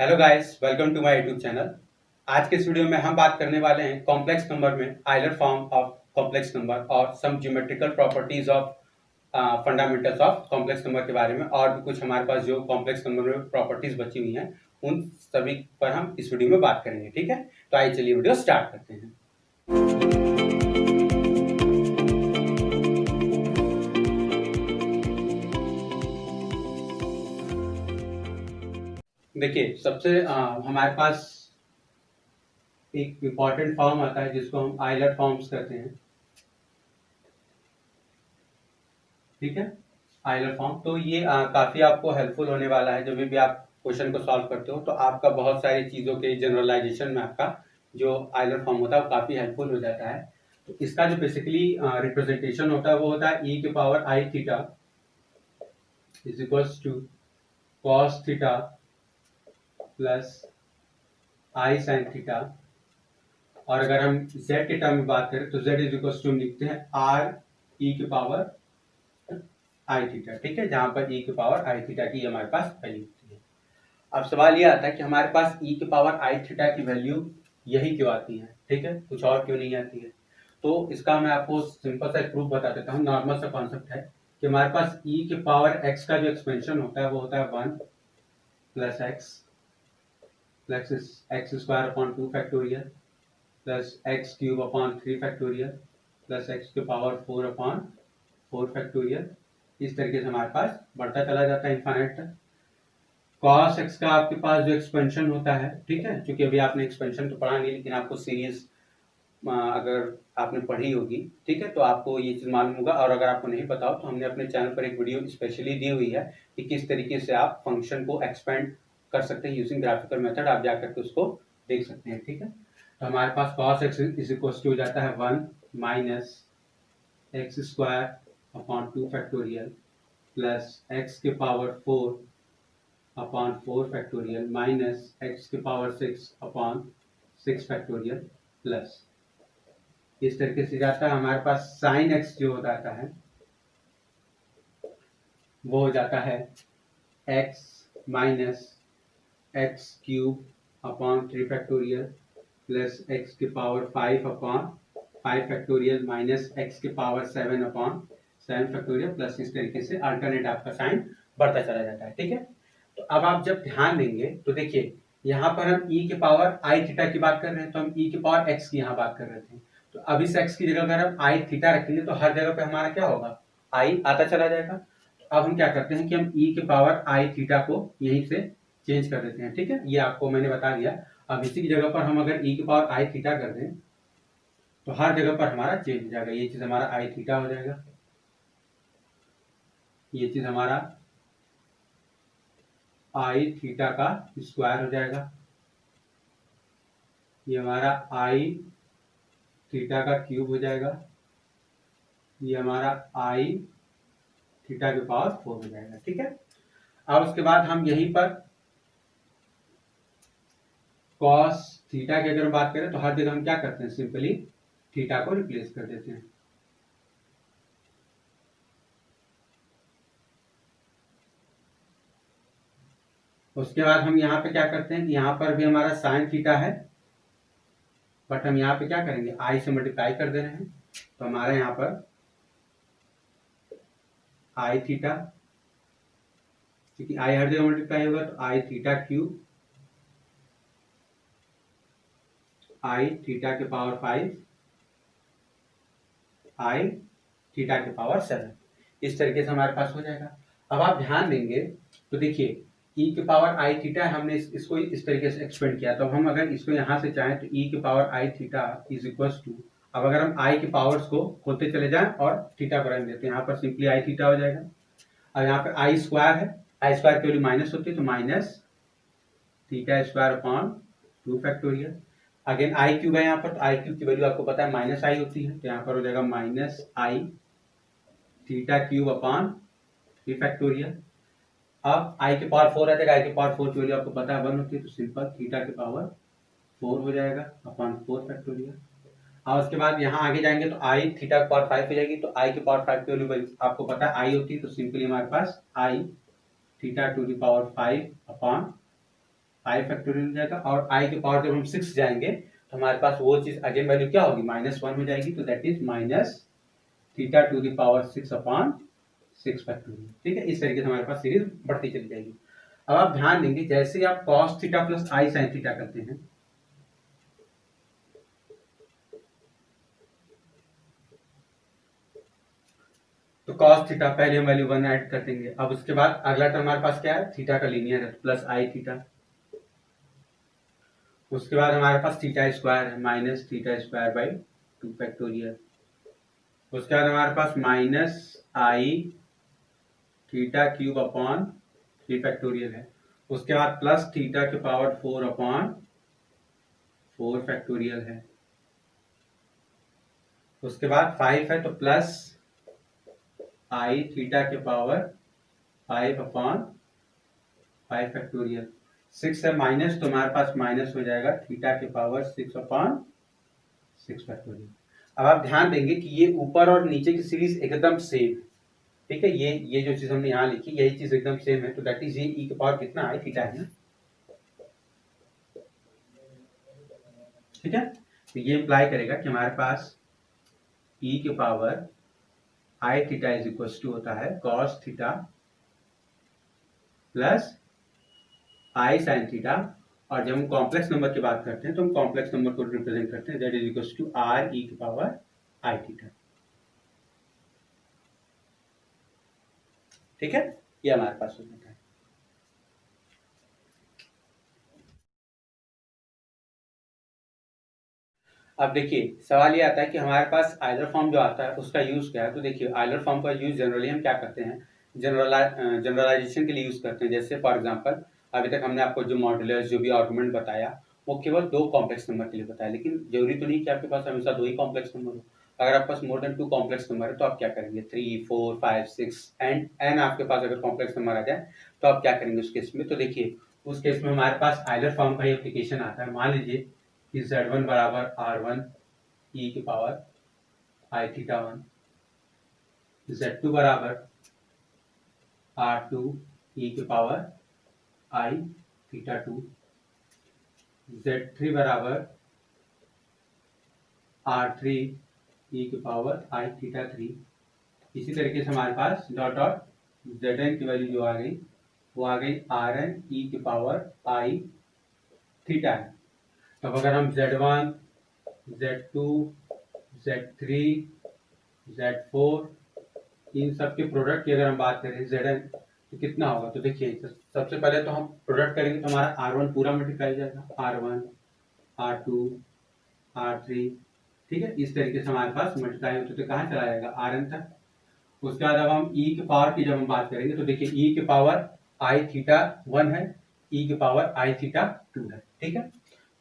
Hello guys, welcome to my YouTube channel. आज के इस वीडियो में हम बात करने वाले हैं कॉम्प्लेक्स नंबर में Euler form of complex number और some geometrical properties of fundamentals of complex number के बारे में, और भी कुछ हमारे पास जो कॉम्प्लेक्स नंबर में प्रॉपर्टीज बची हुई हैं उन सभी पर हम इस वीडियो में बात करेंगे। ठीक है, तो आइए चलिए वीडियो स्टार्ट करते हैं। देखिए, सबसे हमारे पास एक इम्पॉर्टेंट फॉर्म आता है जिसको हम आइलर फॉर्म्स कहते हैं। ठीक है, आइलर फॉर्म तो ये काफी आपको हेल्पफुल होने वाला है। जब भी आप क्वेश्चन को सॉल्व करते हो तो आपका बहुत सारी चीजों के जनरलाइजेशन में आपका जो आइलर फॉर्म होता है वो काफी हेल्पफुल हो जाता है। तो इसका जो बेसिकली रिप्रेजेंटेशन होता है वो होता है e के power i theta is equals to cos theta plus i sine theta. और अगर हम z के टर्म में बात करें तो z इज इक्वल्स टू हम लिखते हैं r e के पावर आई थीटा। ठीक है, जहां पर e के पावर आई थीटा की हमारे पास वैल्यू होती है। अब सवाल ये आता है कि हमारे पास e के पावर आई थीटा की वैल्यू यही क्यों आती है। ठीक है, कुछ और क्यों नहीं आती है। तो इसका मैं आपको सिंपल सा प्रूफ बता देता हूँ। नॉर्मल सा कॉन्सेप्ट है कि हमारे पास e के पावर x का जो एक्सपेंशन होता है वो होता है 1 plus x square upon 2 factorial plus x cube upon 3 factorial plus x के पावर 4 अपॉन 4 फैक्टोरियल। इस तरीके से हमारे पास बढ़ता चला जाता है इनफाइनाइट तक। कॉस एक्स का आपके पास जो एक्सपेंशन होता है, ठीक है, क्योंकि अभी आपने एक्सपेंशन तो पढ़ा नहीं, लेकिन आपको सीरीज अगर आपने पढ़ी होगी, ठीक है, तो आपको ये चीज मालूम होगा। और अगर आपको नहीं पता हो तो हमने अपने चैनल पर एक वीडियो स्पेशली दी हुई है कि किस तरीके से आप फंक्शन को एक्सपेंड कर सकते हैं यूजिंग ग्राफिकल मेथड। आप जाकर के उसको देख सकते हैं। ठीक है, तो हमारे पास cos x is equal to हो जाता है 1 minus x square upon 2 factorial plus x के power 4 upon 4 factorial minus x के पावर 6 अपॉन 6 फैक्टोरियल प्लस इस तरीके से जाता है। हमारे पास साइन एक्स जो हो जाता है वो हो जाता है x minus x cube upon 3 factorial plus x के power 5 upon 5 factorial minus x के पावर 7 अपॉन 7 फैक्टोरियल प्लस इस तरीके से अल्टरनेट आपका साइन बढ़ता चला जाता है। ठीक है, तो अब आप जब ध्यान देंगे तो देखिए यहाँ पर हम e के पावर आई थीटा की बात कर रहे हैं, तो हम e के पावर x की यहाँ बात कर रहे थे। तो अब इस x की जगह अगर हम आई थीटा रखेंगे तो हर जगह पे हमारा क्या होगा, i आता चला जाएगा। तो अब हम क्या करते हैं कि हम e के पावर आई थीटा को यहीं से चेंज कर देते हैं। ठीक है, ये आपको मैंने बता दिया। अब इसी की जगह पर हम अगर e के पावर आई थीटा कर दें तो हर जगह पर हमारा चेंज हो जाएगा। ये चीज हमारा आई थीटा हो जाएगा, ये चीज हमारा आई थीटा का स्क्वायर हो जाएगा, ये हमारा आई थीटा का क्यूब हो जाएगा, ये हमारा आई थीटा के पावर 4 हो जाएगा। ठीक है, अब उसके बाद हम यहीं पर कॉस थीटा की अगर बात करें तो हर जगह हम क्या करते हैं, सिंपली थीटा को रिप्लेस कर देते हैं। उसके बाद हम यहाँ पे क्या करते हैं कि यहाँ पर भी हमारा साइन थीटा है, बट हम यहाँ पे क्या करेंगे, आई से मल्टीप्लाई कर दे रहे हैं। तो हमारा यहाँ पर आई थीटा, क्योंकि आई हर जगह मल्टीप्लाई होगा तो आई थीटा क्यूब आई थीटा के पावर 5 आई थीटा के पावर 7, इस तरीके से हमारे पास हो जाएगा। अब आप ध्यान देंगे तो देखिए e के पावर आई थीटा हमने इसको इस तरीके से एक्सपेंड किया। तो हम अगर इसको यहाँ से चाहें तो e के power i theta is equal to, अब अगर हम i के पावर्स को खोलते चले जाएं और थीटा को रहने देते हैं, यहाँ पर सिंपली आई थीटा हो जाएगा। और यहाँ पे आई स्क्वायर है, आई स्क्वायर की वैल्यू माइनस होती है तो minus theta square upon 2 factorial. Again I cube है यहाँ पर, तो आई क्यूब की वैल्यू आपको पता है माइनस आई होती है, तो यहाँ पर हो जाएगा माइनस आई थीटा क्यूब अपॉन 3 फैक्टोरियल। अब आई के पावर 4 आ जाएगा, आई के पावर 4 की वैल्यू आपको पता है 1 होती है, तो सिंपल थीटा के पावर 4 हो जाएगा अपॉन 4 फैक्टोरियल। और उसके बाद यहाँ आगे जाएंगे तो आई थीटा के पावर 5 हो जाएगी, तो आई के पावर 5 की वैल्यू आपको पता है आई होती है, तो सिंपली हमारे पास i theta to the power 5 upon i factorial हो जाएगा, और आई के पावर जब हम 6 जाएंगे तो हमारे पास वो चीज अगेन वैल्यू क्या होगी, -1 हो जाएगी, तो that is minus theta to the power 6 upon 6 factorial. ठीक है, इस तरीके से हमारे पास सीरीज बढ़ती चली जाएगी। अब आप ध्यान देंगे जैसे आप cos theta plus i sine theta करते हैं, तो cos थीटा पहले हम वैल्यू 1 ऐड कर देंगे। अब उसके बाद अगला टर्म हमारे पास क्या है, थीटा का लीनियर है प्लस आई थीटा। उसके बाद हमारे पास थीटा स्क्वायर है minus theta square by 2 factorial. उसके बाद हमारे पास माइनस आई थीटा क्यूब अपॉन 3 फैक्टोरियल है। उसके बाद प्लस थीटा के पावर 4 अपॉन 4 फैक्टोरियल है। उसके बाद 5 है तो प्लस आई थीटा के पावर 5 अपॉन 5 फैक्टोरियल। 6 है माइनस तो हमारे पास माइनस हो जाएगा थीटा के पावर 6 अपॉन 6 फैक्टोरियल। अब आप ध्यान देंगे कि ये ऊपर और नीचे की सीरीज एकदम सेम है। ठीक है, ये जो चीज हमने यहाँ लिखी यही चीज एकदम सेम है, तो दैट इज ये ई के पावर कितना है, थीटा है ना। ठीक है, तो ये इंप्लाई करेगा कि हमारे पास ई के power i theta is equal to होता है cos theta plus i sine theta, और जब हम कॉम्प्लेक्स नंबर की बात करते हैं तो हम कॉम्प्लेक्स नंबर को रिप्रेजेंट करते हैं, that is equal to r e की पावर आई थीटा। ठीक है, ये हमारे पास हो जाता है। अब देखिए सवाल ये आता है कि हमारे पास आइलर फॉर्म जो आता है उसका यूज क्या है। तो देखिए आइलर फॉर्म का यूज जनरली हम क्या करते हैं, जनरलाइजेशन के लिए यूज करते हैं। जैसे फॉर एग्जांपल अभी तक हमने आपको जो मॉड्यूलस जो भी आर्गुमेंट बताया वो केवल 2 कॉम्प्लेक्स नंबर के लिए बताया, लेकिन जरूरी तो नहीं कि आपके पास हमेशा 2 ही कॉम्प्लेक्स नंबर हो। अगर आपके पास मोर देन 2 कॉम्प्लेक्स नंबर है तो आप क्या करेंगे, 3, 4, 5, 6 एंड एन आपके पास अगर कॉम्प्लेक्स नंबर आ जाए तो आप क्या करेंगे उस केस में। तो देखिए उस केस में हमारे पास आइलर फॉर्म का एप्लीकेशन आता है। मान लीजिए कि Z1 बराबर R1 ई की पावर आई थीटा 1, Z2 बराबर R2 ई की पावर आई थीटा 2, Z3 बराबर R3 ई की पावर आई थीटा 3। इसी तरीके से हमारे पास डॉट डॉट Zn की वैल्यू जो आ गई वो आ गई Rn ई की पावर आई थीटा है। तब अगर हम Z1, Z2, Z3, Z4 इन सब के प्रोडक्ट की अगर हम बात करें Zn तो कितना होगा, तो देखिए सबसे पहले तो हम प्रोडक्ट करेंगे तो हमारा R1 पूरा मल्टीप्लाई हो जाएगा, R1, R2, R3। ठीक है, इस तरीके से हमारे पास मल्टीप्लाई होते तो कहाँ चला जाएगा, Rn तक। उसके बाद अब हम e के पावर की जब हम बात करेंगे तो देखिए e के पावर आई थीटा 1 है, e के पावर आई थीटा 2 है। ठीक है,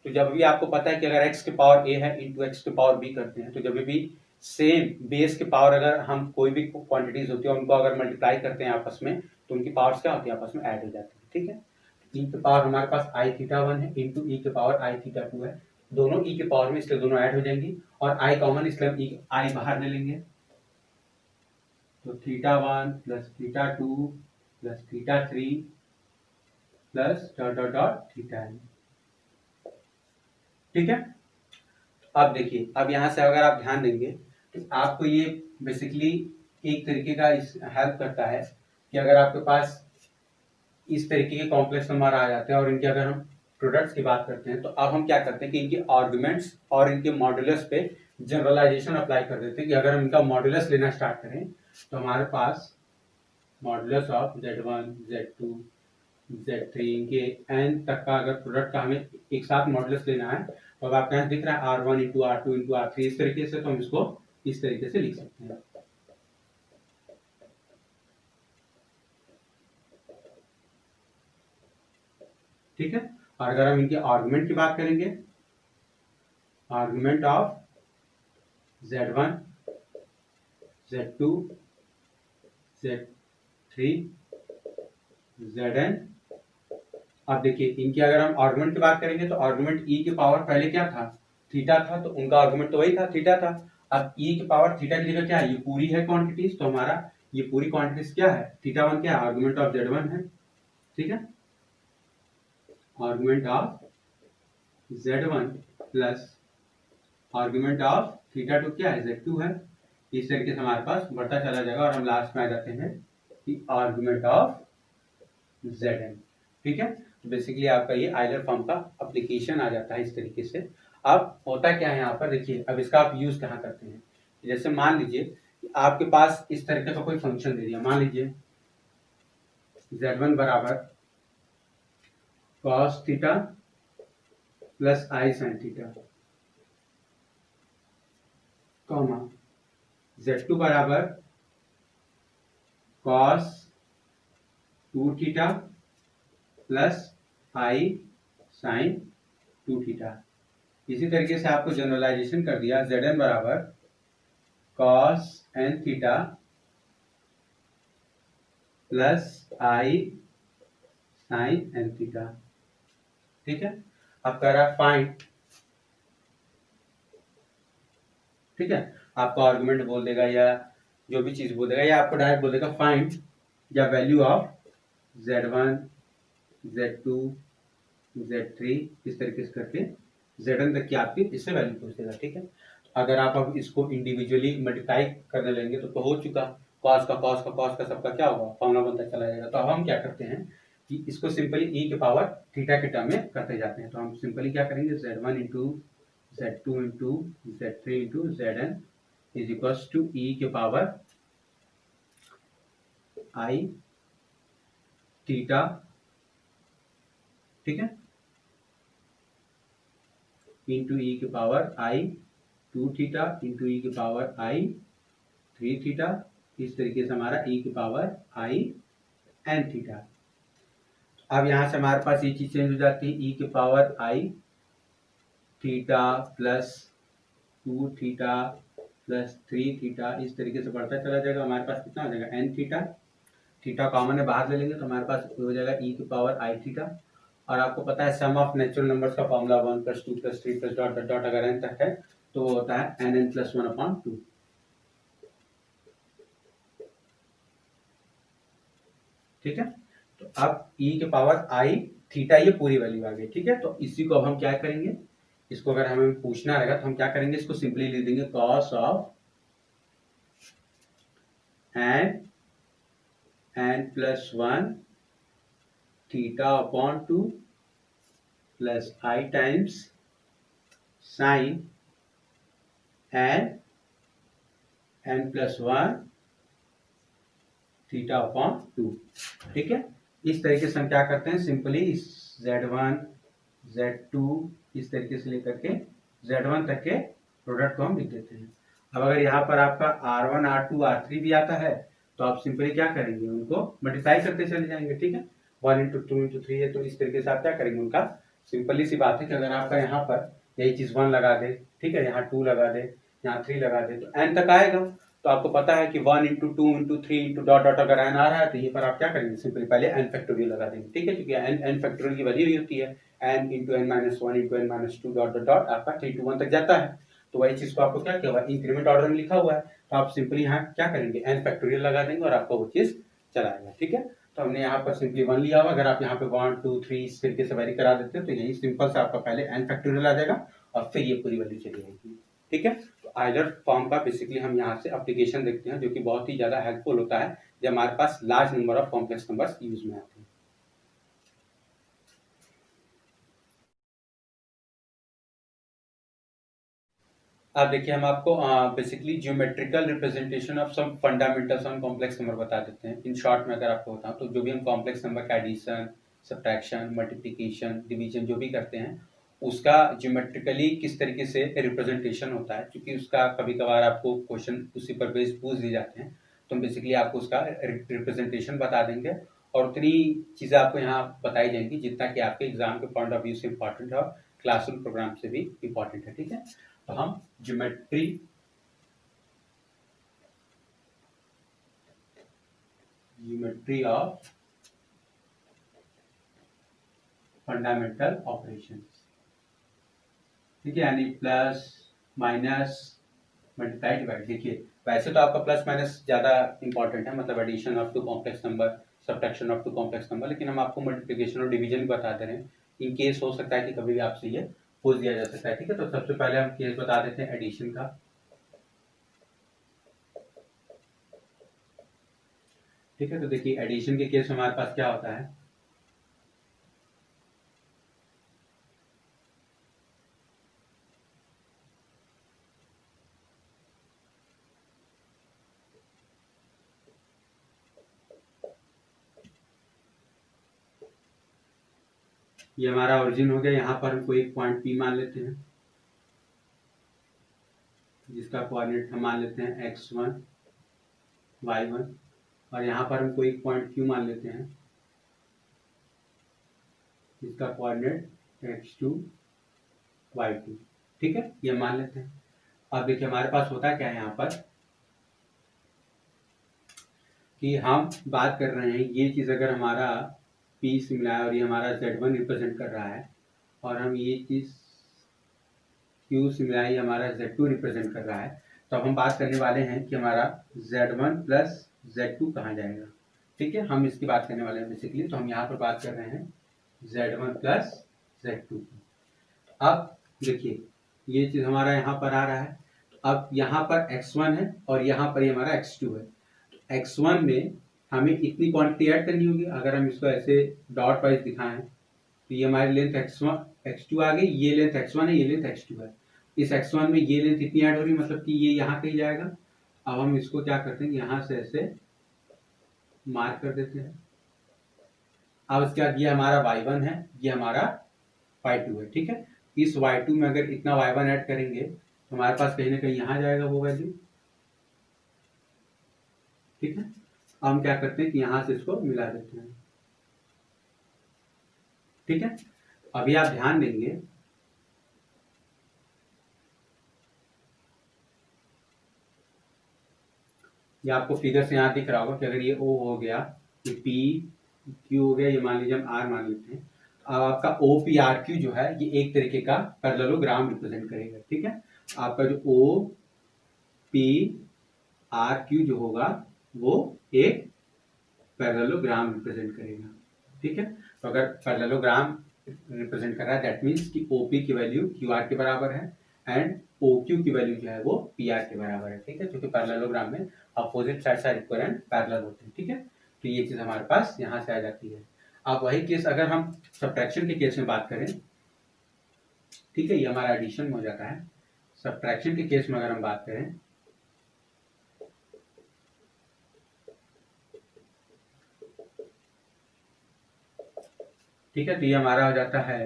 तो जब भी आपको पता है कि अगर x के पावर a है इंटू एक्स के पावर b करते हैं तो जब भी सेम बेस के पावर अगर हम कोई भी क्वांटिटीज होती है उनको अगर मल्टीप्लाई करते हैं आपस में तो उनकी पावर्स क्या होती है, आपस में ऐड हो जाती है। ठीक है, e के पावर हमारे पास आई थीटा 1 है इंटू ई के पावर आई थीटा 2 है, दोनों e के पावर में इसलिए दोनों ऐड हो जाएंगी, और i कॉमन इसलिए हम आई बाहर ले लेंगे, तो theta 1 plus theta 2 plus theta 3 plus dot dot dot theta n। ठीक है, अब देखिए अब यहाँ से अगर आप ध्यान देंगे तो आपको ये बेसिकली एक तरीके का हेल्प करता है कि अगर आपके पास इस तरीके के कॉम्प्लेक्स नंबर आ जाते हैं और इनके अगर हम प्रोडक्ट्स की बात करते हैं तो अब हम क्या करते हैं कि इनके आर्गुमेंट्स और इनके मॉड्यूलस पे जनरलाइजेशन अप्लाई कर देते हैं कि अगर हम इनका मॉड्यूलस लेना स्टार्ट करें तो हमारे पास modulus of Z1, Z2, Z3 इनके n तक का अगर प्रोडक्ट का हमें एक साथ मॉड्यूलस लेना है तो अब आपके यहाँ दिख रहा है R1 into R2 into R3, इस तरीके से तो हम इसको इस तरीके से लिख सकते हैं। ठीक है, और अगर हम इनके आर्गुमेंट की बात करेंगे, argument of Z1, Z2, Z3, Zn। अब देखिए इनकी अगर हम आर्गुमेंट की बात करेंगे तो आर्गुमेंट e की पावर पहले क्या था, थीटा था, तो उनका आर्गुमेंट तो वही था, थीटा था। अब e की पावर थीटा की जगह क्या है, ये पूरी है क्वांटिटीज, तो हमारा ये पूरी क्वांटिटीज क्या है, थीटा 1 क्या है, आर्गुमेंट ऑफ Z1 है। ठीक है, argument of z1 plus argument of theta two क्या है, z2 है। इस तरीके से हमारे पास बढ़ता चला जाएगा और हम लास्ट में आ जाते हैं कि आर्गुमेंट ऑफ zn। ठीक है, तो बेसिकली आपका ये आइलर फॉर्म का एप्लीकेशन आ जाता है इस तरीके से। अब होता क्या है यहाँ पर देखिए, अब इसका आप यूज कहाँ करते हैं। जैसे मान लीजिए कि आपके पास इस तरीके का कोई फंक्शन दे दिया, मान लीजिए z1 बराबर cos theta plus i sin theta, comma z2 बराबर cos 2 theta plus i sin 2 theta. इसी तरीके से आपको जनरलाइजेशन कर दिया, zn बराबर cos n theta plus i sin n theta. ठीक है, अब कह रहा है फाइंड, ठीक है, आपको आर्गुमेंट बोल देगा या जो भी चीज बोल देगा, या आपको डायरेक्ट बोल देगा फाइंड या value of z1 z2 z3, इस तरीके से करके zn तक की आपकी इससे वैल्यू पूछ देगा। ठीक है, अगर आप अब इसको इंडिविजुअली मल्टीप्लाई करने लेंगे तो हो चुका, कॉस का सबका क्या होगा, फॉर्मूला बनता चला जाएगा। तो अब हम क्या करते हैं कि इसको सिंपली e के पावर थीटा के टर्म में करते जाते हैं। तो हम सिंपली क्या करेंगे, z1 into z2 into z3 into zn is equals to e के पावर i थीटा, ठीक है, इंटू e के power i 2 theta into e के पावर i 3 थीटा। इस तरीके से हमारा e के पावर i n थीटा। अब यहां से हमारे पास ये चीज चेंज हो जाती है, e के power i theta plus 2 theta plus 3 theta, इस तरीके से बढ़ता चला जाएगा। हमारे पास कितना हो जाएगा, n थीटा, थीटा कॉमन है बाहर ले लेंगे तो हमारे पास हो जाएगा e के पावर i थीटा। और आपको पता है सम ऑफ नेचुरल नंबर्स का फॉर्मूला 1 + 2 + 3 + डॉट डॉट अगर n तक है तो वो होता है nn + 1/2। ठीक है, तो अब e के पावर i थीटा ये पूरी वैल्यू आ गई। ठीक है, तो इसी को अब हम क्या करेंगे, इसको अगर हमें पूछना रहेगा तो हम क्या करेंगे, इसको सिंपली लिख देंगे cos of n + 1 theta upon 2 plus i times sign n + 1 theta upon 2। ठीक है, इस तरीके से हम क्या करते हैं, सिंपली z1 z2 इस तरीके से लेकर के z1 तक के प्रोडक्ट को हम लिख देते हैं। अब अगर यहाँ पर आपका r1 r2 r3 भी आता है तो आप सिंपली क्या करेंगे, उनको मल्टीप्लाई करते चले जाएंगे। ठीक है, 1 × 2 × 3 है तो इस तरीके से आप क्या करेंगे, उनका सिंपली सी बात है कि अगर आपका यहाँ पर यही चीज 1 लगा दे, ठीक है, यहाँ 2 लगा दे, यहाँ 3 लगा दे तो n तक आएगा। तो आपको पता है कि 1 × 2 × 3 × डॉट डॉट अगर n आ रहा है तो ये पर आप क्या करेंगे, सिंपली पहले n फैक्टोरियल लगा देंगे। ठीक है, क्योंकि n फैक्टोरियल की वैल्यू ही होती है n × n - 1 × n - 2 dot dot dot आपका 3 to 1 तक जाता है। तो वही चीज को आपको क्या किया हुआ है, इंक्रीमेंट ऑर्डर में लिखा हुआ है, तो आप सिंपली यहाँ क्या करेंगे, n फैक्टोरियल लगा देंगे और आपको वो चीज चलाएगा। ठीक है, तो हमने यहाँ पर सिंपली 1 लिया हुआ, अगर आप यहाँ पे 1 2 3 इस तरीके से वेरी करा देते हैं तो यही सिंपल से आपका पहले n फैक्टोरियल आ जाएगा और फिर ये पूरी वैल्यू चली जाएगी। ठीक है, तो आइलर फॉर्म का बेसिकली हम यहाँ से एप्लीकेशन देखते हैं जो कि बहुत ही ज्यादा हेल्पफुल होता है जब हमारे पास large number of complex numbers use में आते हैं। अब देखिए, हम आपको basically geometrical representation of some fundamentals on complex number बता देते हैं। इन शॉर्ट में अगर आपको बताऊं तो जो भी हम कॉम्प्लेक्स नंबर का एडिशन, सब्ट्रैक्शन, मल्टीप्लिकेशन, डिवीजन जो भी करते हैं उसका ज्योमेट्रिकली किस तरीके से रिप्रेजेंटेशन होता है, क्योंकि उसका कभी कभार आपको क्वेश्चन उसी पर बेस पूछ दिए जाते हैं, तो हम बेसिकली आपको उसका रिप्रेजेंटेशन बता देंगे और उतनी चीज़ें आपको यहाँ बताई जाएंगी जितना कि आपके एग्जाम के पॉइंट ऑफ व्यू से इम्पॉर्टेंट है और क्लासरूम प्रोग्राम से भी इम्पॉर्टेंट है। ठीक है, तो हम ज्योमेट्री ऑफ फंडामेंटल ऑपरेशंस, ठीक है, यानी प्लस माइनस मल्टीप्लाई डिवाइड। देखिए वैसे तो आपका प्लस माइनस ज्यादा इंपॉर्टेंट है, मतलब addition of two complex number, subtraction of two complex number, लेकिन हम आपको मल्टीप्लिकेशन और डिवीजन बता दे रहे हैं इन केस हो सकता है कि कभी भी आपसे ये पूछ दिया जा सकता है। ठीक है, तो सबसे पहले हम केस बता देते हैं एडिशन का। ठीक है, तो देखिए एडिशन के केस में हमारे पास क्या होता है, ये हमारा ओरिजिन हो गया। यहाँ पर हम कोई एक पॉइंट पी मान लेते हैं, जिसका कोऑर्डिनेट हम मान लेते हैं x1 y1, और यहाँ पर हम कोई एक पॉइंट q मान लेते हैं, जिसका कोऑर्डिनेट x2 y2। ठीक है, ये मान लेते हैं। अब देखिए हमारे पास होता क्या है यहाँ पर, कि हम बात कर रहे हैं ये चीज़ अगर हमारा P से मिला है और ये हमारा Z1 रिप्रेजेंट कर रहा है, और हम ये चीज़ Q से मिला है, ये हमारा Z2 रिप्रेजेंट कर रहा है, तो अब हम बात करने वाले हैं कि हमारा Z1 प्लस Z2 कहाँ जाएगा। ठीक है, हम इसकी बात करने वाले हैं बेसिकली। तो हम यहाँ पर बात कर रहे हैं Z1 प्लस Z2 की। अब देखिए ये चीज़ हमारा यहाँ पर आ रहा है, तो अब यहाँ पर x1 है और यहाँ पर ये हमारा x2 है। तो x1 में हमें इतनी क्वांटिटी ऐड करनी होगी। अगर हम इसको ऐसे डॉट वाइज दिखाएं तो ये हमारी लेंथ x1 x2 आ गई, ये लेंथ x1 है, ये लेंथ x2 है। इस x1 में ये लेंथ इतनी ऐड हो रही है, मतलब कि ये यहाँ कहीं जाएगा। अब हम इसको क्या करते हैं, यहाँ से ऐसे मार्क कर देते हैं। अब इसके बाद ये हमारा y1 है, ये हमारा y2 है। ठीक है, इस y2 में अगर इतना y1 ऐड करेंगे तो हमारे पास कहीं ना कहीं यहाँ जाएगा वो वैल्यू। ठीक है, अब हम क्या करते हैं कि यहाँ से इसको मिला देते हैं। ठीक है, अभी आप ध्यान देंगे ये आपको फिगर से यहाँ दिख रहा होगा कि अगर ये O हो गया, ये P Q हो गया, ये मान लीजिए हम R मान लेते हैं। अब आपका OPRQ जो है ये एक तरीके का पैरेललोग्राम रिप्रेजेंट करेगा। ठीक है, आपका जो OPRQ जो होगा वो एक पैरेललोग्राम रिप्रेजेंट करेगा। ठीक है, तो अगर पैरेललोग्राम रिप्रेजेंट कर रहा है दैट मीन्स कि OP की वैल्यू QR के बराबर है एंड OQ की वैल्यू जो है वो PR के बराबर है। ठीक है, क्योंकि पैरेललोग्राम में अपोजिट साइड इक्विवेलेंट पैरेलल होते हैं। ठीक है, तो ये चीज़ हमारे पास यहाँ से आ जाती है। अब वही केस अगर हम सब्ट्रैक्शन के केस में बात करें, ठीक है, ये हमारा एडिशन में हो जाता है। सब्ट्रैक्शन के केस में अगर हम बात करें, ठीक है, तो ये हमारा हो जाता है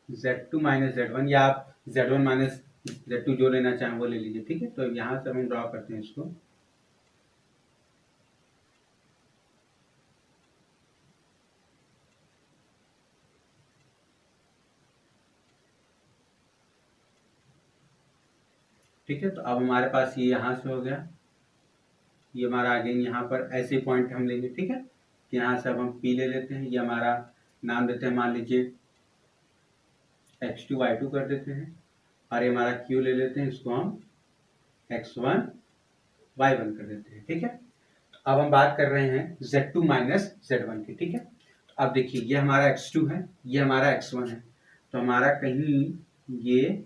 Z2 माइनस Z1, या आप Z1 माइनस Z2 जो लेना चाहें वो ले लीजिए। ठीक है, तो यहाँ से हम ड्रॉ करते हैं इसको। ठीक है, तो अब हमारे पास ये यहाँ से हो गया, ये हमारा अगेन यहाँ पर ऐसे पॉइंट हम लेंगे। ठीक है, यहाँ से अब हम P ले लेते हैं, ये हमारा नाम देते हैं, मान लीजिए x2 y2 कर देते हैं, और ये हमारा Q ले लेते हैं, इसको हम x1 y1 कर देते हैं। ठीक है, अब हम बात कर रहे हैं Z2 माइनस Z1 की। ठीक है, अब देखिए ये हमारा x2 है, ये हमारा x1 है, तो हमारा कहीं ये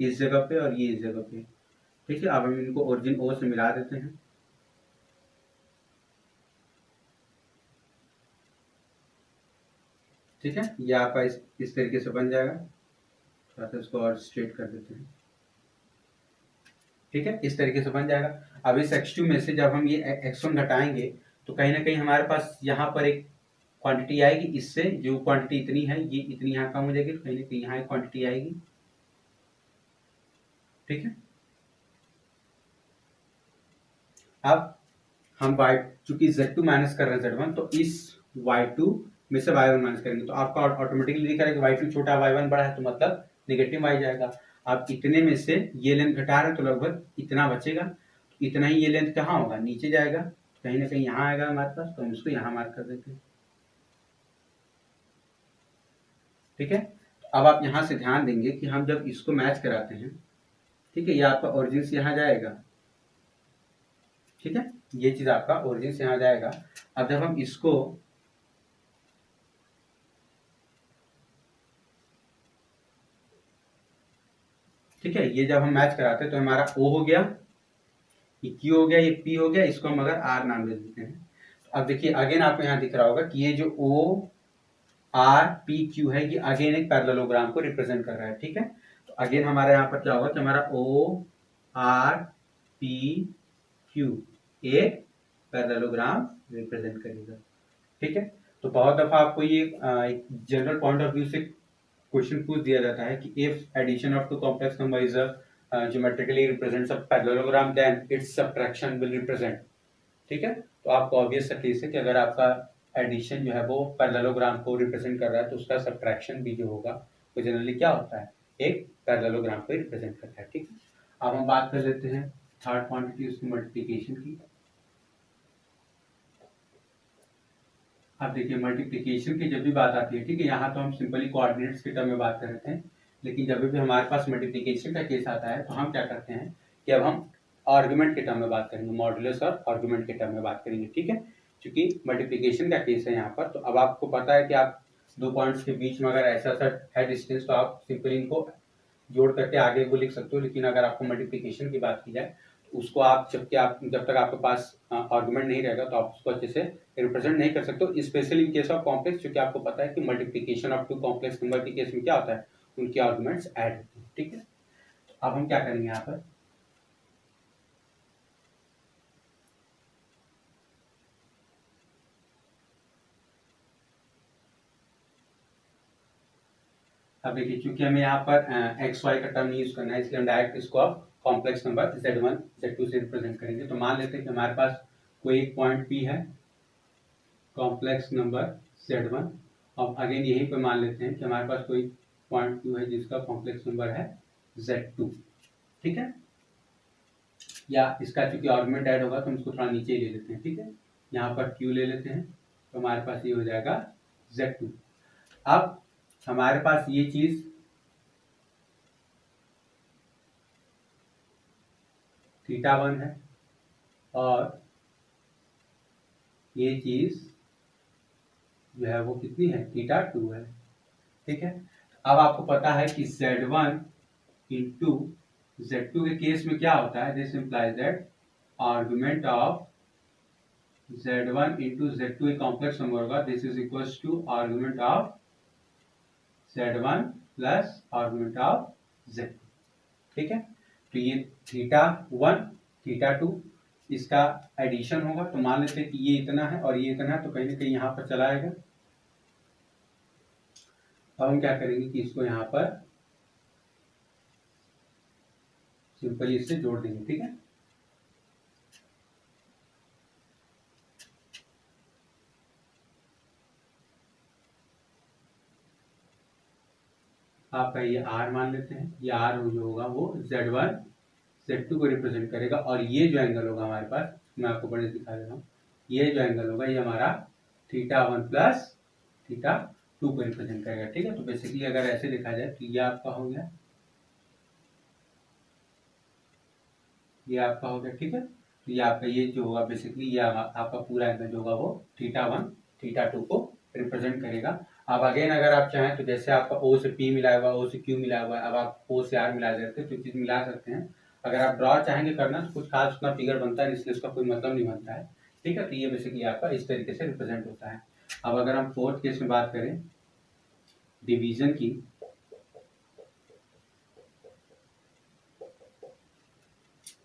इस जगह पे और ये इस जगह पे। ठीक है, अब हम इनको ओरिजिन O से मिला देते हैं। ठीक है, ये आपका इस तरीके से बन जाएगा। थोड़ा सा इसको और स्ट्रेट कर देते हैं। ठीक है, इस तरीके से बन जाएगा। अब इस x2 में से जब हम ये x1 घटाएंगे तो कहीं ना कहीं हमारे पास यहाँ पर एक क्वांटिटी आएगी, इससे जो क्वांटिटी इतनी है ये इतनी यहाँ कम हो जाएगी, कहीं ना कहीं यहाँ एक क्वांटिटी आएगी। ठीक है, अब हम y चूंकि Z2 माइनस कर रहे हैं Z1, तो इस y2 में से y1 माइनस करेंगे तो आपका ऑटोमेटिकली दिख रहा है कि y2 छोटा y1 बड़ा है, तो मतलब नेगेटिव y जाएगा। आप इतने में से ये लेंथ घटा रहे हैं तो लगभग इतना बचेगा, इतना ही ये लेंथ कहाँ होगा, नीचे जाएगा, कहीं ना कहीं यहाँ आएगा हमारे पास, तो हम इसको यहाँ मार्क कर देते हैं। ठीक है, अब आप यहाँ से ध्यान देंगे कि हम जब इसको मैच कराते हैं, ठीक है, ये आपका ओरिजिन से यहाँ जाएगा। ठीक है, ये चीज आपका ओरिजिन से यहाँ जाएगा। अब जब हम इसको ठीक है, ये जब हम मैच कराते हैं तो हमारा O हो गया, ये Q हो गया, ये P हो गया, इसको हम अगर R नाम दे देते हैं। तो अब देखिए अगेन आपको यहाँ दिख रहा होगा कि ये जो O R P Q है, ये अगेन एक पैरेललोग्राम को रिप्रेजेंट कर रहा है। ठीक है, तो अगेन हमारे यहाँ पर क्या होगा कि हमारा O R P Q एक पैरेललोग्राम रिप्रेजेंट करेगा। ठीक है, तो बहुत दफा आपको ये एक जनरल पॉइंट ऑफ व्यू से क्वेश्चन पूछ दिया जाता है कि if addition of two complex number is geometrically represents a parallelogram then its subtraction will represent. ठीक है, तो आपको ऑब्वियस सा केस है कि अगर आपका एडिशन जो है वो पैरेललोग्राम को रिप्रेजेंट कर रहा है तो उसका सबट्रैक्शन भी जो होगा वो जनरली क्या होता है, एक पैरेललोग्राम को रिप्रेजेंट करता है। ठीक है, अब हम बात कर लेते हैं थर्ड क्वांटिटी उसकी मल्टीप्लिकेशन की। अब देखिए मल्टीप्लिकेशन की जब भी बात आती है, ठीक है, यहाँ तो हम सिंपली कोऑर्डिनेट्स के टर्म में बात कर रहे थे, लेकिन जब भी हमारे पास मल्टीप्लिकेशन का केस आता है तो हम क्या करते हैं कि अब हम आर्गुमेंट के टर्म में बात करेंगे, मॉडुलस और आर्गुमेंट के टर्म में बात करेंगे। ठीक है, क्योंकि मल्टीप्लिकेशन का केस है यहाँ पर, तो अब आपको पता है कि आप दो पॉइंट्स के बीच में अगर ऐसा सा है डिस्टेंस तो आप सिंपली इनको जोड़ करके आगे को लिख सकते हो, लेकिन अगर आपको मल्टीप्लिकेशन की बात की जाए तो उसको आप जब तक आपके पास आर्गुमेंट नहीं रहेगा तो आप उसको अच्छे से रिप्रेजेंट नहीं कर सकते, specially in case of complex, क्योंकि आपको पता है कि multiplication of two complex number के केस में क्या होता है, उनके आर्गुमेंट्स ऐड होते हैं। ठीक है, तो अब हम क्या करेंगे यहाँ पर, अब देखिए चूंकि हमें यहाँ पर एक्स वाई का टर्म नहीं यूज करना है, इसलिए हम डायरेक्ट इसको अब कॉम्प्लेक्स नंबर z1 z2 से रिप्रेजेंट करेंगे। तो मान लेते हैं कि हमारे पास कोई एक पॉइंट P है, कॉम्प्लेक्स नंबर z1, और अगेन यहीं पे मान लेते हैं कि हमारे पास कोई पॉइंट Q है जिसका कॉम्प्लेक्स नंबर है z2। ठीक है, या इसका चूंकि आर्गुमेंट ऐड होगा तो हम इसको थोड़ा नीचे ले लेते हैं। ठीक है, यहाँ पर Q ले लेते हैं तो हमारे पास ये हो जाएगा z2। अब हमारे पास ये चीज θ1 है और ये चीज जो है वो कितनी है, θ2 है। ठीक है, अब आपको पता है कि z1 इंटू z2 के केस में क्या होता है, this implies that argument of z1 into z2 एक कॉम्प्लेक्स नंबर होगा, this is equal to argument of z1 plus argument of z2। ठीक है, तो ये θ1 θ2 इसका एडिशन होगा, तो मान लेते हैं कि ये इतना है और ये इतना है, तो कहीं ना कहीं यहाँ पर चला आएगा। अब हम क्या करेंगे कि इसको यहाँ पर सिंपली इससे जोड़ देंगे। ठीक है, आपका ये R मान लेते हैं, ये R जो होगा वो Z1 Z2 को रिप्रेजेंट करेगा, और ये जो एंगल होगा हमारे पास, मैं आपको बड़े दिखा देता हूँ, ये जो एंगल होगा ये हमारा θ1 प्लस θ2 को रिप्रेजेंट करेगा। ठीक है, तो बेसिकली अगर ऐसे लिखा जाए तो ये आपका हो गया, ये आपका हो गया। ठीक है, तो ये आपका ये जो होगा बेसिकली ये आपका पूरा एंगल जो होगा वो θ1 θ2 को रिप्रेजेंट करेगा। अब अगेन अगर आप चाहें तो जैसे आपका O से P मिला हुआ, O से Q मिला हुआ है, अब आप O से R मिला देते हैं तो चीज मिला सकते हैं। अगर आप ड्रॉ चाहेंगे करना तो कुछ खास उतना फिगर बनता है, इसलिए उसका कोई मतलब नहीं बनता है। ठीक है, तो ये बेसिकली आपका इस तरीके से रिप्रेजेंट होता है। अब अगर हम फोर्थ केस में बात करें डिवीजन की,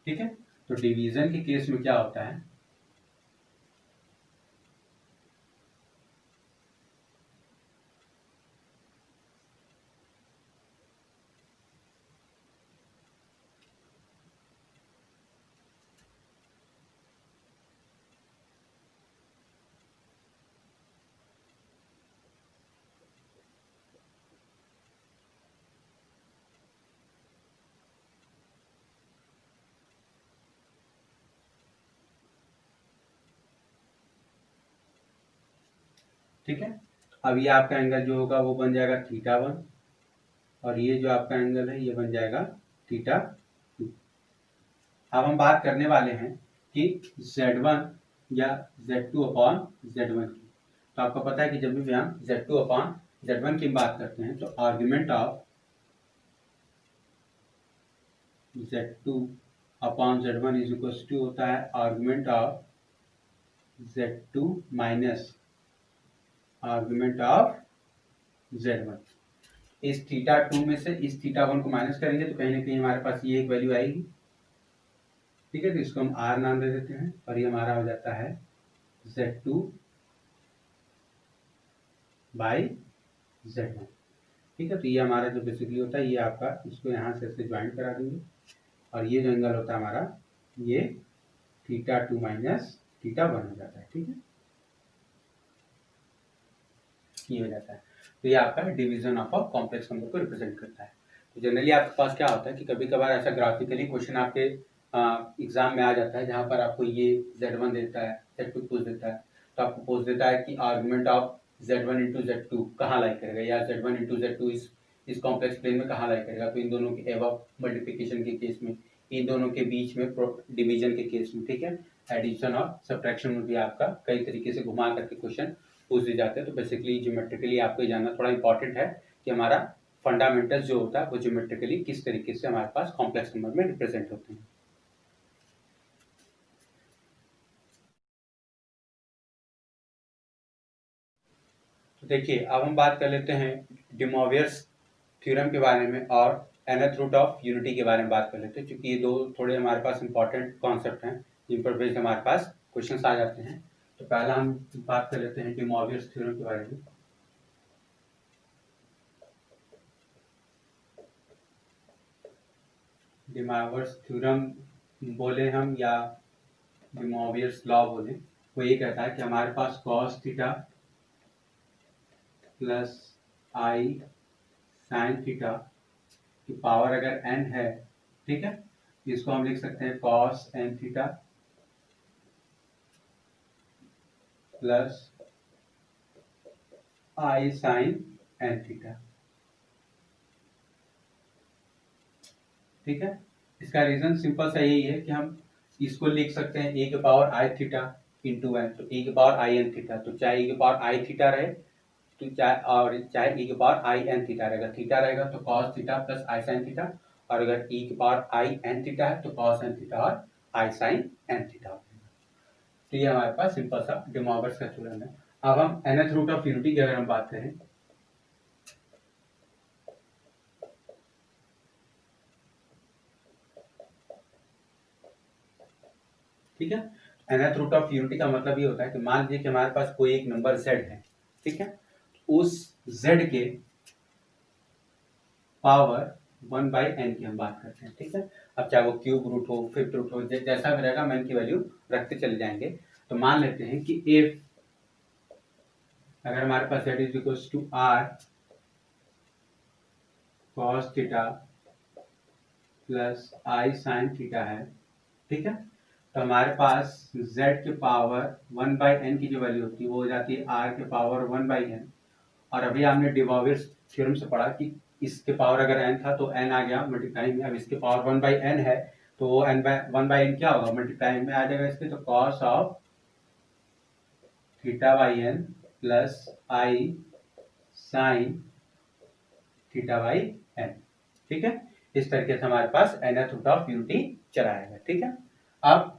ठीक है, तो डिवीजन के केस में क्या होता है, ठीक है, अब ये आपका एंगल जो होगा वो बन जाएगा θ1, और ये जो आपका एंगल है ये बन जाएगा θ2। अब हम बात करने वाले हैं कि Z1 या Z2 अपॉन Z1 की। तो आपको पता है कि जब भी हम Z2 अपॉन Z1 की बात करते हैं तो argument of Z2 upon Z1 is equal to होता है argument of Z2 minus argument of Z1। इस थीटा 2 में से इस थीटा 1 को माइनस करेंगे तो कहीं ना कहीं हमारे पास ये एक वैल्यू आएगी। ठीक है, तो इसको हम R नाम दे देते हैं और ये हमारा हो जाता है Z2 बाई Z1। ठीक है, तो ये हमारा जो बेसिकली होता है ये आपका, इसको यहाँ से ऐसे ज्वाइन करा देंगे और ये जो एंगल होता है हमारा ये थीटा 2 माइनस थीटा 1 हो जाता है। ठीक है, ये हो जाता है। तो ये आपका division of a complex number को रिप्रेजेंट करता है। तो जनरली आपके पास क्या होता है कि कभी कभार ऐसा ग्राफिकली क्वेश्चन आपके एग्जाम में आ जाता है जहाँ पर आपको ये Z1 देता है, Z2 पूछ देता है, तो आपको पूछ देता है कि argument of Z1 into Z2 कहाँ लाई करेगा, या Z1 इंटू Z2 इस कॉम्प्लेक्स प्लेन में कहाँ लाई करेगा। तो इन दोनों के एबव मल्टीप्लिकेशन के केस में, इन दोनों के बीच में डिवीजन के केस में, ठीक है, एडिशन और सब्ट्रैक्शन में भी आपका कई तरीके से घुमा करके क्वेश्चन पूछ दिए जाते हैं। तो बेसिकली ज्योमेट्रिकली आपको ये जानना थोड़ा इंपॉर्टेंट है कि हमारा फंडामेंटल्स जो होता है वो ज्योमेट्रिकली किस तरीके से हमारे पास कॉम्प्लेक्स नंबर में रिप्रेजेंट होते हैं। तो देखिए अब हम बात कर लेते हैं डिमोवियर्स थ्योरम के बारे में और nth रूट ऑफ यूनिटी के बारे में बात कर लेते हैं, क्योंकि ये दो थोड़े हमारे पास इंपॉर्टेंट कॉन्सेप्ट हैं जिन पर बेस्ड हमारे पास क्वेश्चंस आ जाते हैं। तो पहला हम बात कर लेते हैं डिमोवियर्स थ्योरम के बारे में। डिमोवियर्स थ्योरम बोले हम या डिमोवियर्स लॉ बोले, वो ये कहता है कि हमारे पास cos theta plus i sine theta की पावर अगर n है, ठीक है, इसको हम लिख सकते हैं cos n theta plus i sign n theta. ठीक है, इसका रीजन सिंपल सा यही है कि हम इसको लिख सकते हैं e के power i theta into N, तो e के पावर आई एन थीटा, तो चाहे e के पावर आई थीटा रहे तो चाहे e के पावर आई एन थीटा रहेगा, थीटा रहेगा तो cos theta plus i sine theta, और अगर e के पावर आई एन थीटा है तो cos एन थीटा और आई साइन एन थीटा। तो ये हमारे पास सिंपल सा डिमोवियर्स का थ्योरम है। अब हम nth रूट ऑफ यूनिटी की अगर हम बात करें, ठीक है, nth रूट ऑफ यूनिटी का मतलब ये होता है कि मान लीजिए कि हमारे पास कोई एक नंबर z है, ठीक है, उस z के पावर 1/n की हम बात करते हैं। ठीक है, अब चाहे वो क्यूब रूट हो, फिफ्थ रूट हो, जैसा भी रहेगा हम n की वैल्यू रखते चले जाएंगे। तो मान लेते हैं कि if अगर हमारे पास z is equal to r cos theta plus i sine theta है, ठीक है, तो हमारे पास z के पावर 1/n की जो वैल्यू होती है वो हो जाती है r के पावर 1/n। और अभी हमने डिमोवियर्स थ्योरम से पढ़ा कि इसके पावर अगर n था तो n आ गया मल्टीप्लाई में, अब इसके पावर 1/n है तो वो n/1/n क्या होगा, मल्टीप्लाई में आ जाएगा इसके, तो cos of theta by n plus i sine theta by n। ठीक है, इस तरीके से हमारे पास nth रूट ऑफ यूनिटी चला आएगा। ठीक है, अब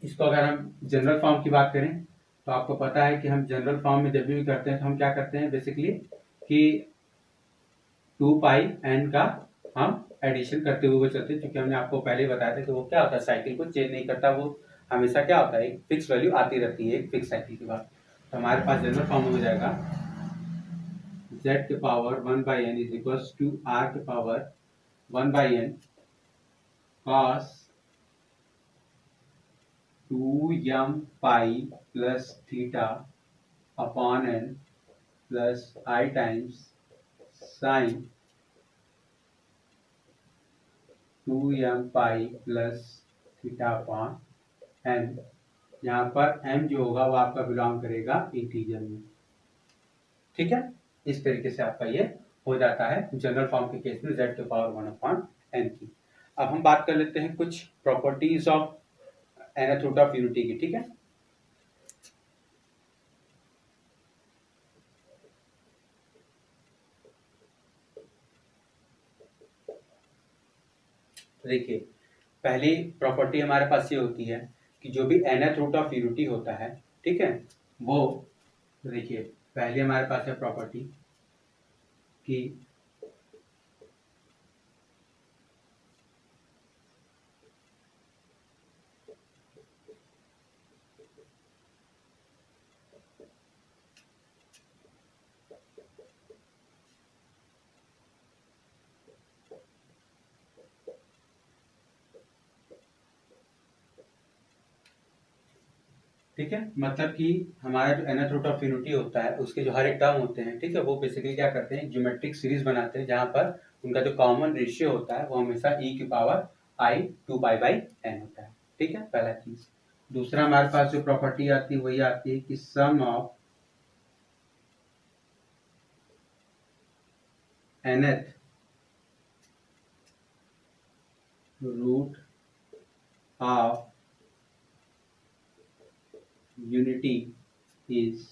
इसको अगर हम जनरल फॉर्म की बात करें तो आपको पता है कि हम जनरल फॉर्म में जब भी करते हैं तो हम क्या करते हैं बेसिकली कि 2πn का हम एडिशन करते हुए चलते हैं, क्योंकि हमने आपको पहले ही बताया था कि वो क्या होता है, साइकिल को चेंज नहीं करता, वो हमेशा क्या होता है एक फिक्स वैल्यू आती रहती है एक फिक्स साइकिल के बाद। तो हमारे पास जनरल फॉर्म हो जाएगा z के power 1/n is equal to r के power 1/n cos 2m pi plus theta upon n plus i times sine 2m pi plus theta upon n। यहाँ पर m जो होगा वो आपका बिलोंग करेगा इंटीजर में। ठीक है, इस तरीके से आपका ये हो जाता है जनरल फॉर्म के केस में z के पावर 1/n की। अब हम बात कर लेते हैं कुछ properties of nth root of unity की। ठीक है, देखिए पहली प्रॉपर्टी हमारे पास ये होती है कि जो भी nth रूट ऑफ यूनिटी होता है, ठीक है, वो देखिए पहले हमारे पास है प्रॉपर्टी कि ठीक है, मतलब कि हमारा जो nth रूट ऑफ यूनिटी होता है उसके जो हर एक टर्म होते हैं, ठीक है, वो बेसिकली क्या करते हैं, ज्योमेट्रिक सीरीज बनाते हैं जहां पर उनका जो कॉमन रेशियो होता है वो हमेशा e की पावर i 2 पाई/n होता है। ठीक है, पहला चीज। दूसरा हमारे पास जो प्रॉपर्टी आती है वही आती है कि sum of nth root of unity is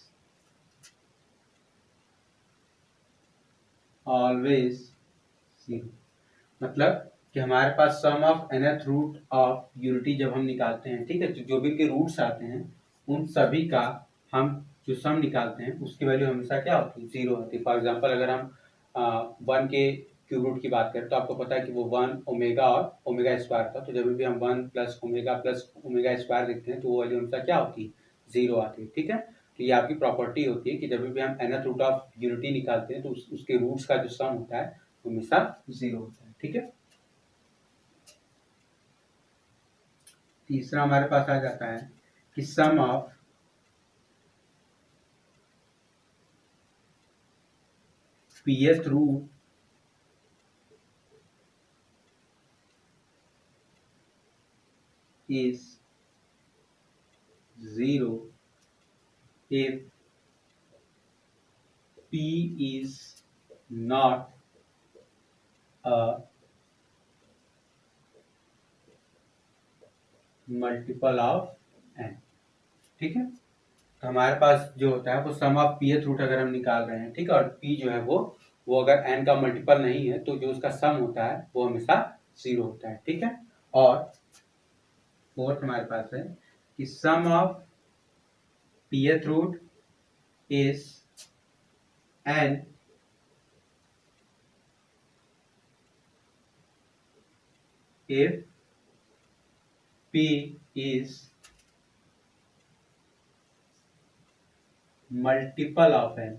always 0। मतलब कि हमारे पास sum of nth root of unity जब हम निकालते हैं, ठीक है, जो भी के रूट्स आते हैं उन सभी का हम जो सम निकालते हैं उसकी वैल्यू हमेशा क्या होती है, 0 होती है। फॉर एग्जांपल अगर हम 1 के क्यूब रूट की बात करें तो आपको पता है कि वो 1 ओमेगा और ओमेगा स्क्वायर था, तो जब भी हम 1 प्लस ओमेगा स्क्वायर लिखते हैं तो वो वैल्यू हमेशा क्या होती है, 0 आती है। ठीक है, तो ये आपकी प्रॉपर्टी होती है कि जब भी हम nth रूट ऑफ यूनिटी निकालते हैं तो उसके रूट्स का जो सम होता है हमेशा 0 होता है। ठीक है, तीसरा हमारे पास आ जाता है कि sum of pth root is 0 if p is not a multiple of n। ठीक है, तो हमारे पास जो होता है वो सम ऑफ pth रूट अगर हम निकाल रहे हैं, ठीक है, और p जो है वो अगर n का मल्टीपल नहीं है तो जो उसका सम होता है वो हमेशा 0 होता है। ठीक है, और फोर्थ हमारे पास है कि sum of pth root is n if p is multiple of n।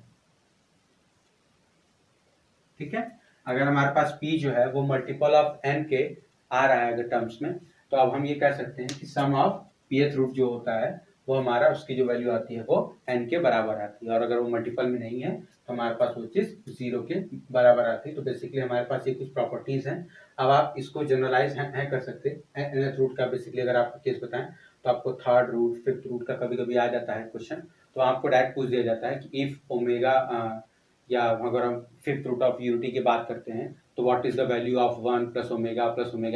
ठीक है, अगर हमारे पास p जो है वो मल्टीपल ऑफ n के आ रहा है अगर टर्म्स में, तो अब हम ये कह सकते हैं कि सम ऑफ pth रूट जो होता है वो हमारा उसकी जो वैल्यू आती है वो n के बराबर आती है, और अगर वो मल्टीपल में नहीं है तो हमारे पास वो चीज 0 के बराबर आती है। तो बेसिकली हमारे पास ये कुछ प्रॉपर्टीज हैं। अब आप इसको जनरलाइज है कर सकते हैं nth रूट का। बेसिकली अगर आपको केस बताएं तो आपको थर्ड रूट, फिफ्थ रूट का कभी कभी आ जाता है क्वेश्चन, तो आपको डायरेक्ट पूछ दिया जाता है कि इफ ओमेगा, या अगर हम फिफ्थ रूट ऑफ यूनिटी की बात करते हैं तो what is the value of 1 plus omega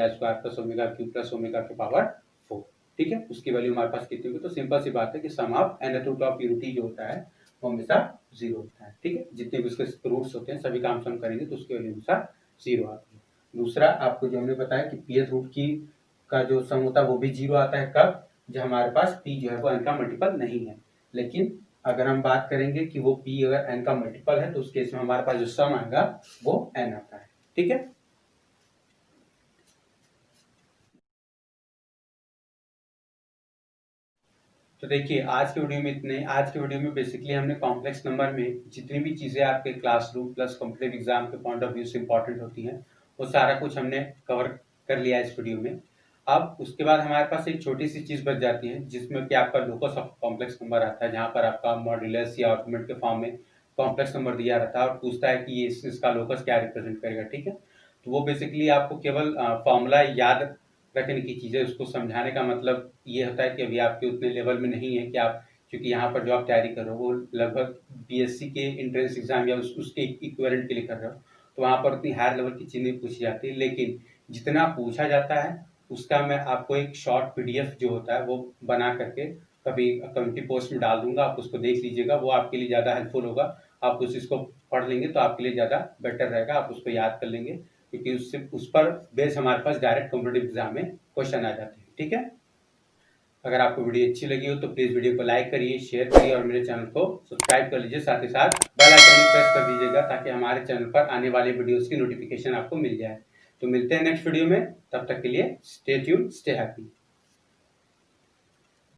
square plus omega cube plus omega की पावर 4। ठीक है, उसकी वैल्यू हमारे पास कितनी होगी, तो सिंपल सी बात है कि sum of nth root of unity जो होता है वो हमेशा 0 होता है। ठीक है, जितने भी उसके रूट्स होते हैं सभी का हम सम करेंगे तो उसकी वैल्यू हमेशा 0 आती है। दूसरा आपको जो हमने बताया कि pth रूट की का जो सम होता है वो भी 0 आता है, कब, जब हमारे पास p जो है वो n का मल्टीपल नहीं है। लेकिन अगर हम बात करेंगे कि वो p अगर n का मल्टीपल है तो उस केस में हमारे पास जो सम आएगा वो n आता है। ठीक है, तो देखिए आज के वीडियो में इतने। आज के वीडियो में बेसिकली हमने कॉम्प्लेक्स नंबर में जितनी भी चीजें आपके क्लासरूम प्लस कॉम्पिटेटिव एग्जाम के पॉइंट ऑफ व्यू से इंपॉर्टेंट होती हैं वो सारा कुछ हमने कवर कर लिया इस वीडियो में। अब उसके बाद हमारे पास एक छोटी सी चीज बच जाती है जिसमें कि आपका लोकस ऑफ कॉम्प्लेक्स नंबर आता है, जहां पर आपका मॉड्यूलस या आर्गुमेंट के फॉर्म में कॉम्प्लेक्स नंबर दिया रहता है और पूछता है कि ये इसका लोकस क्या रिप्रेजेंट करेगा। ठीक है, तो वो बेसिकली आपको केवल फॉर्मूला याद रखने की चीज़ है। उसको समझाने का मतलब ये होता है कि अभी आपके उतने लेवल में नहीं है कि आप, क्योंकि यहाँ पर जो आप तैयारी कर रहे हो वो लगभग बीएससी के एंट्रेंस एग्जाम या उसके इक्विवेलेंट के लिए कर रहे हो, तो वहाँ पर उतनी हायर लेवल की चीज़ नहीं पूछी जाती। लेकिन जितना पूछा जाता है उसका मैं आपको एक शॉर्ट पीडीएफ जो होता है वो बना करके कभी कम्युनिटी पोस्ट में डाल दूंगा, आप उसको देख लीजिएगा, वो आपके लिए ज़्यादा हेल्पफुल होगा। आप उस चीज़ को पढ़ लेंगे तो आपके लिए ज़्यादा बेटर रहेगा, आप उसको याद कर लेंगे। क्योंकि उससे उस पर बेस हमारे पास डायरेक्ट कॉम्पिटिटिव एग्जाम में क्वेश्चन आ जाते हैं। ठीक है, अगर आपको वीडियो अच्छी लगी हो तो प्लीज़ वीडियो को लाइक करिए, शेयर करिए और मेरे चैनल को सब्सक्राइब कर लीजिए। साथ ही साथ बेल आइकन भी प्रेस कर दीजिएगा ताकि हमारे चैनल पर आने वाले वीडियोस की नोटिफिकेशन आपको मिल जाए। तो मिलते हैं नेक्स्ट वीडियो में, तब तक के लिए स्टे ट्यून्ड, स्टे हैप्पी।